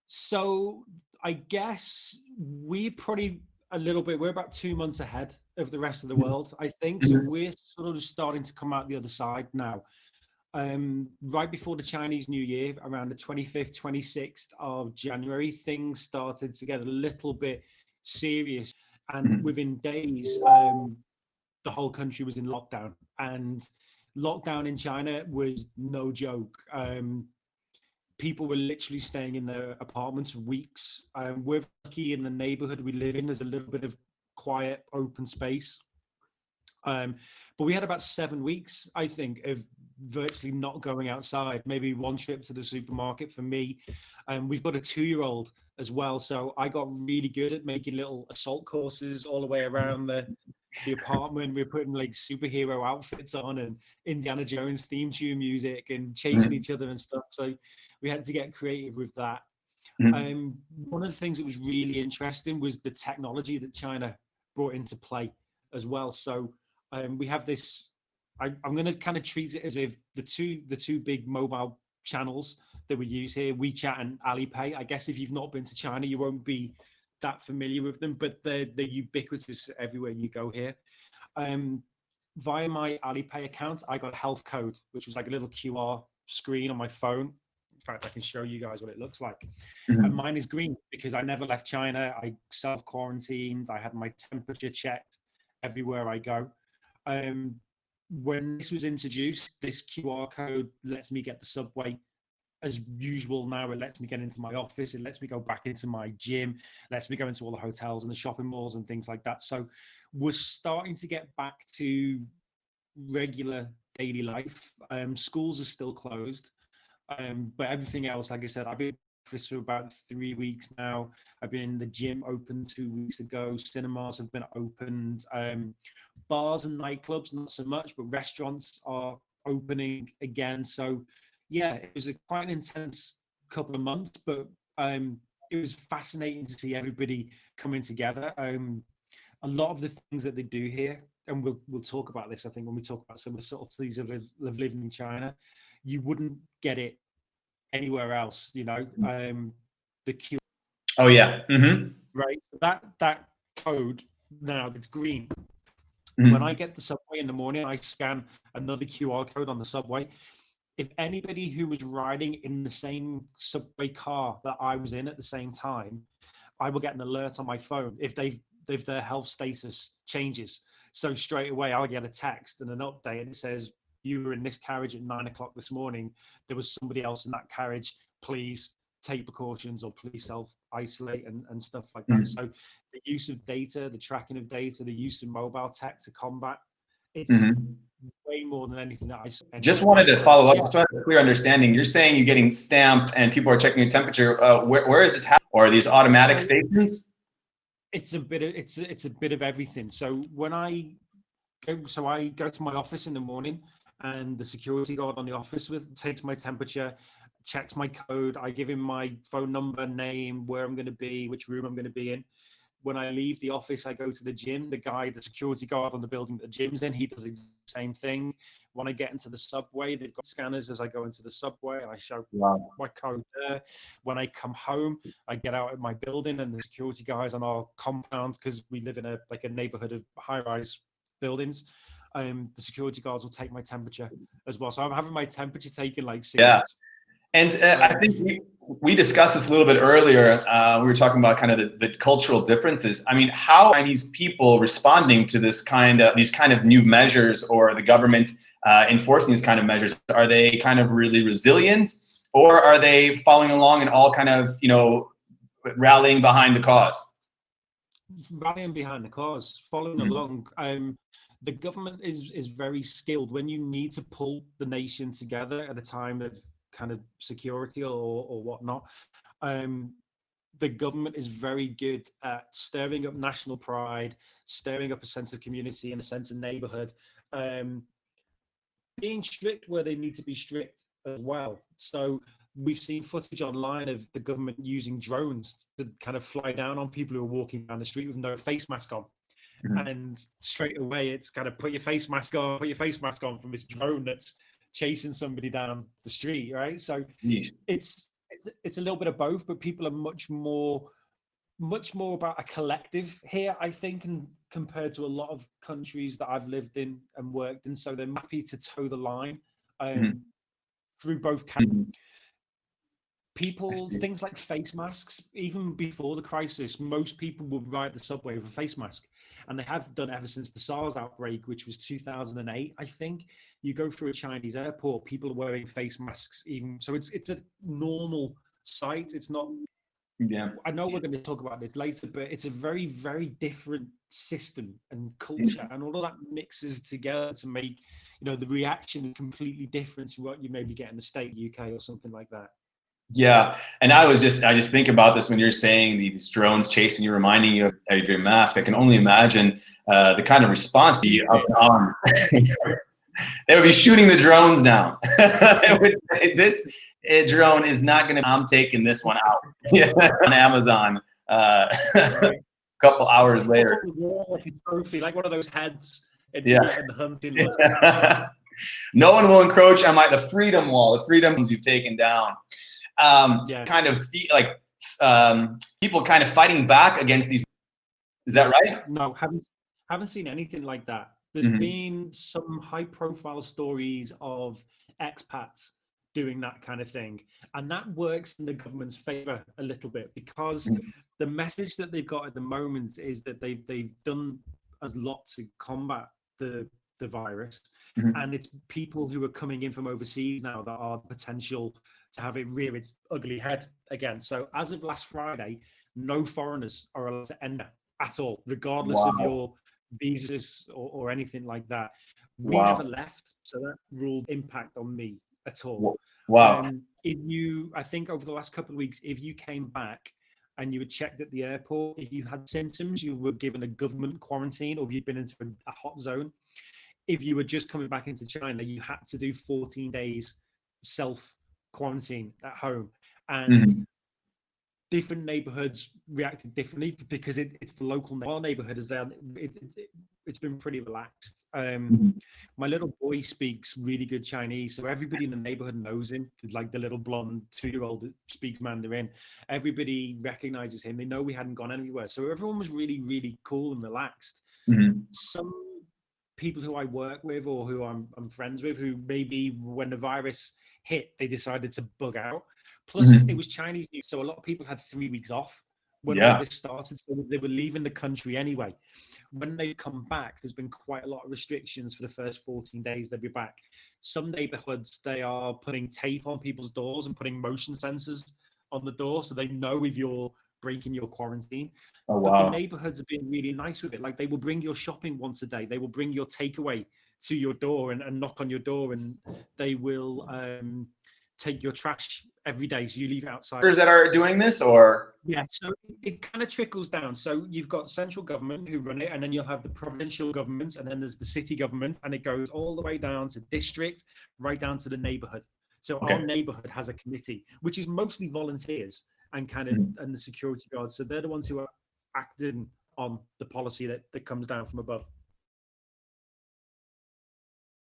So I guess we're about 2 months ahead of the rest of the world, I think. So Mhm. we're sort of starting to come out the other side now. Right before the Chinese New Year, around the 25th, 26th of January, things started to get a little bit serious. And Mhm. within days, the whole country was in lockdown. And lockdown in China was no joke. People were literally staying in their apartments for weeks. We're lucky in the neighborhood we live in. There's a little bit of quiet, open space. Um, but we had about 7 weeks, I think, of virtually not going outside. Maybe one trip to the supermarket for me. We've got a 2-year-old as well, so I got really good at making little assault courses all the way around the apartment. We are putting like superhero outfits on and Indiana Jones theme tune music and chasing Mhm. each other and stuff. So we had to get creative with that. Mhm. One of the things that was really interesting was the technology that China brought into play as well. So we have this. I'm going to kind of treat it as if the two big mobile channels that we use here, WeChat and Alipay. I guess if you've not been to China, you won't be that familiar with them, but they're ubiquitous everywhere you go here. Um, Via my Alipay account, I got a health code, which was like a little QR screen on my phone. In fact, I can show you guys what it looks like. And Mhm. mine is green because I never left China. I self quarantined. I had my temperature checked everywhere I go. Um, when this was introduced, this QR code lets me get the subway as usual now. It lets me get into my office. It lets me go back into my gym. Lets me go into all the hotels and the shopping malls and things like that. So we're starting to get back to regular daily life. Schools are still closed, but everything else, like I said, I've been in the office for about 3 weeks now. I've been in the gym open 2 weeks ago. Cinemas have been opened. Bars and nightclubs, not so much, but restaurants are opening again. So, yeah, it was quite an intense couple of months, but it was fascinating to see everybody coming together. A lot of the things that they do here, and we'll talk about this, I think, when we talk about some of the subtleties of living in China, you wouldn't get it anywhere else. The Q, Oh yeah. Hmm. right? That code now it's green. When I Hmm. get the subway in the morning, I scan another QR code on the subway. If anybody who was riding in the same subway car that I was in at the same time, I will get an alert on my phone if their health status changes. So straight away I'll get a text and an update and it says you were in this carriage at 9 o'clock this morning. There was somebody else in that carriage. Please take precautions or please self isolate and stuff like that. Hmm. So the use of data, the tracking of data, the use of mobile tech to combat it's Hmm. way more than anything that I saw Just anywhere. wanted to follow up, Yeah, just so I have a clear understanding. You're saying you're getting stamped and people are checking your temperature. Where is this happening? Or are these automatic so stations? it's a bit of everything. So I go to my office in the morning, and the security guard on the office with takes my temperature, checks my code. I give him my phone number, name, where I'm going to be, which room I'm going to be in. When I leave the office, I go to the gym. The security guard on the building that the gym's in, he does the same thing. When I get into the subway, they've got scanners as I go into the subway, and I show Wow. my code there. When I come home, I get out of my building, and the security guys on our compound, because we live in a neighborhood of high-rise buildings. The security guards will take my temperature as well. So I'm having my temperature taken like Yeah. cigarettes. And I So think we discussed this a little bit earlier. We were talking about kind of the cultural differences. I mean, how are Chinese people responding to these kind of new measures, or the government enforcing these kind of measures? Are they kind of really resilient, or are they following along and all kind of rallying behind the cause? rallying behind the cause, following Mm. along. The government is very skilled when you need to pull the nation together at a time of kind of security or whatnot. Um, the government is very good at stirring up national pride, stirring up a sense of community and a sense of neighborhood, um, being strict where they need to be strict as well. So we've seen footage online of the government using drones to kind of fly down on people who are walking down the street with no face mask on. Mhm. And straight away, it's kind of put your face mask on, put your face mask on from this drone that's chasing somebody down the street, right? So Yeesh. it's it's a little bit of both, but people are much more about a collective here, I think, and compared to a lot of countries that I've lived in and worked in. So they're happy to toe the line Mhm. through both Mhm. I people, see. things like face masks. Even before the crisis, most people would ride the subway with a face mask, and they have done ever since the SARS outbreak, which was 2008, I think. You go through a Chinese airport, people are wearing face masks. Even so, it's a normal sight. It's not. Yeah. I know we're going to talk about this later, but it's a very, very different system and culture, Mhm. and all of that mixes together to make, the reaction completely different to what you maybe get in the state, UK, or something like that. Yeah, and I just think about this when you're saying these drones chasing you, reminding you of your mask. I can only imagine the kind of response you up and on. They would be shooting the drones down. This drone is not going to. I'm taking this one out. Yeah, on Amazon. A couple hours later. Like a trophy, like one of those heads in Yeah. the hunting. No one will encroach on the freedom wall, the freedoms you've taken down. Yeah. Kind of like people kind of fighting back against these. Is that right? No, haven't seen anything like that. There's Mhm. been some high profile stories of expats doing that kind of thing, and that works in the government's favor a little bit, because Mhm. the message that they've got at the moment is that they've done a lot to combat the virus, Mhm. and it's people who are coming in from overseas now that are potential to have it rear its ugly head again. So as of last Friday, no foreigners are allowed to enter at all, regardless of Wow. your visas or anything like that. We never Wow. left, so that rule impact on me at all. Wow. I think over the last couple of weeks, if you came back and you were checked at the airport, if you had symptoms, you were given a government quarantine, or if you'd been into a hot zone. If you were just coming back into China, you had to do 14 days self quarantine at home. And Mhm. different neighborhoods reacted differently, because it's the local. Our neighborhood is there. It's been pretty relaxed. Mhm. My little boy speaks really good Chinese, so everybody in the neighborhood knows him. Like the little blonde 2-year-old that speaks Mandarin, everybody recognizes him. They know we hadn't gone anywhere, so everyone was really, really cool and relaxed. Mhm. Some people who I work with, or who I'm friends with, who maybe when the virus hit, they decided to bug out. Plus, it Mhm. was Chinese New Year, so a lot of people had 3 weeks off when all Yeah. this started. So they were leaving the country anyway. When they come back, there's been quite a lot of restrictions for the first 14 days they'll be back. Some neighborhoods, they are putting tape on people's doors and putting motion sensors on the door, so they know if you're breaking your quarantine. Oh But the wow. neighborhoods have been really nice with it. Like, they will bring your shopping once a day. They will bring your takeaway to your door and knock on your door, and they will take your trash every day. So you leave it outside. That are doing this, or Yeah, so it kind of trickles down. So you've got central government who run it, and then you'll have the provincial governments, and then there's the city government, and it goes all the way down to district, right down to the neighborhood. So our okay. neighborhood has a committee, which is mostly volunteers and Mhm. and the security guards. So they're the ones who are acting on the policy that comes down from above.